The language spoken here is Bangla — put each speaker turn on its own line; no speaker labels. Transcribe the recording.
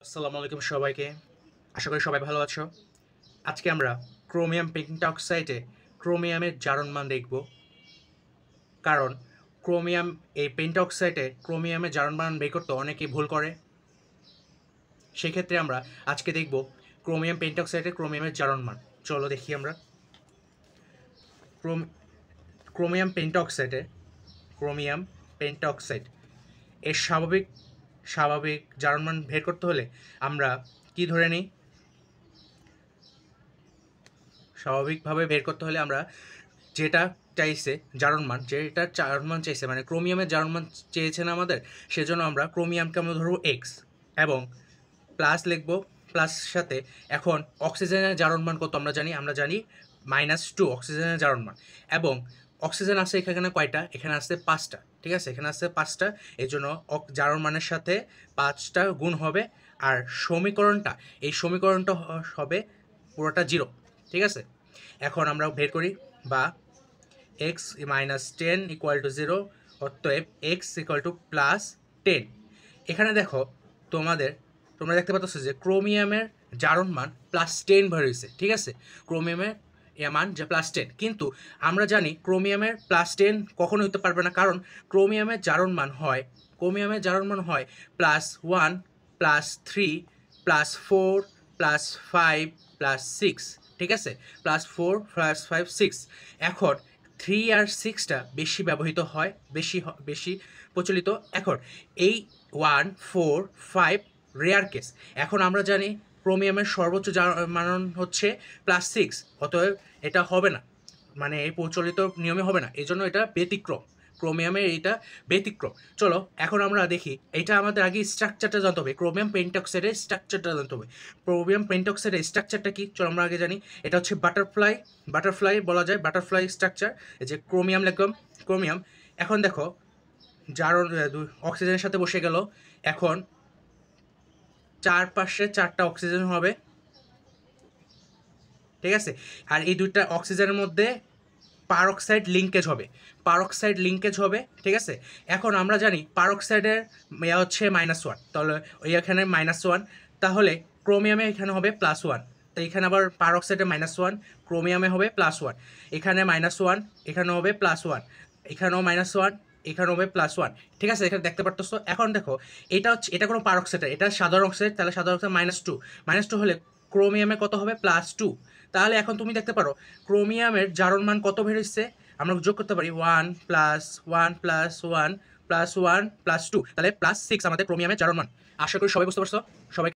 আসসালামু আলাইকুম সবাইকে। আশা করি সবাই ভালো আছো। আজকে আমরা ক্রোমিয়াম পেন্টঅক্সাইডে ক্রোমিয়ামের জারণ মান দেখব। কারণ ক্রোমিয়াম এই পেন্টঅক্সাইডে ক্রোমিয়ামের জারণ মান বের করতে অনেকেই ভুল করে। সেক্ষেত্রে আমরা আজকে দেখব ক্রোমিয়াম পেন্টঅক্সাইডে ক্রোমিয়ামের জারণ মান। চলো দেখি আমরা। ক্রোম ক্রোমিয়াম পেন্টঅক্সাইডে ক্রোমিয়াম পেন্টঅক্সাইড এর স্বাভাবিক জারণ মান বের করতে হলে আমরা কি ধরে নিই? স্বাভাবিকভাবে বের করতে হলে আমরা যেটা চাইছে যেটা জারণ মান চাইছে মানে ক্রোমিয়ামের জারণ মান চেয়েছে না আমাদের, সেজন্য আমরা ক্রোমিয়ামকে আমরা ধরবো এক্স এবং প্লাস লিখবো। প্লাস সাথে এখন অক্সিজেনের জারণ মান কত আমরা জানি -2 অক্সিজেনের জারণ মান। এবং অক্সিজেন আছে এখানে কয়টা? এখানে আছে 5টা। ঠিক আছে, এখানে আছে 5টা। এই জন্য জারণ মানের সাথে 5টা গুণ হবে। আর সমীকরণটা হবে পুরোটা 0। ঠিক আছে, এখন আমরা বের করি বা এক্স -10 = 0, অতএব এক্স +10। এখানে দেখো, তোমরা দেখতে পাচ্ছ যে ক্রোমিয়ামের জারণ মান +10 বের হয়েছে। ঠিক আছে, ক্রোমিয়ামের মান যে +10, কিন্তু আমরা জানি ক্রোমিয়ামের +10 কখনো হতে পারবে না, কারণ ক্রোমিয়ামের জারণ মান হয় +1 +3 +4 +5 +6। ঠিক আছে, +4 +5 6। এখন 3 আর 6টা বেশি ব্যবহৃত হয়, বেশি প্রচলিত। এখন এই 1 4 5 রেয়ার কেস। এখন আমরা জানি ক্রোমিয়ামের সর্বোচ্চ মান হচ্ছে +6, অতএব এটা হবে না, মানে এই প্রচলিত নিয়মে হবে না, এই জন্য এটা ব্যতিক্রম। ক্রোমিয়ামের এইটা ব্যতিক্রম। চলো এখন আমরা দেখি, এটা আমাদের আগে স্ট্রাকচারটা জানতে হবে। ক্রোমিয়াম পেন্টঅক্সাইডের স্ট্রাকচারটা জানতে হবে। ক্রোমিয়াম পেন্টঅক্সাইডের স্ট্রাকচারটা কি? চলো আমরা আগে জানি। এটা হচ্ছে বাটারফ্লাই বলা যায়, বাটারফ্লাই স্ট্রাকচার। এই যে ক্রোমিয়াম লিখলাম, ক্রোমিয়াম। এখন দেখো, জারণ অক্সিজেনের সাথে বসে গেল। এখন চারপাশে 4টা অক্সিজেন হবে। ঠিক আছে, আর এই দুইটা অক্সিজেনের মধ্যে পারক্সাইড লিঙ্কেজ হবে। ঠিক আছে, এখন আমরা জানি পারক্সাইডের হচ্ছে -1, তাহলে এখানে -1, তাহলে ক্রোমিয়ামে এখানে হবে +1। তো এখানে আবার পারক্সাইডে -1, ক্রোমিয়ামে হবে +1। এখানে -1, এখানে হবে +1, এখানেও -1, এখানে হবে +1। ঠিক আছে, এখানে দেখতে পারতেছো। এখন দেখো, এটা কোনো পারক্সাইড, এটা সাধারণ অক্সাইড, তাহলে সাধারণ অক্সাইড -2 হলে ক্রোমিয়ামে কত হবে? +2। তাহলে এখন তুমি দেখতে পারো ক্রোমিয়ামের জারণ মান কত বের হচ্ছে। আমরা যোগ করতে পারি 1 + 1 + 1 + 1 + 2, তাহলে +6 আমাদের ক্রোমিয়ামের জারণ মান। আশা করি সবাই বুঝতে পারছো। সবাই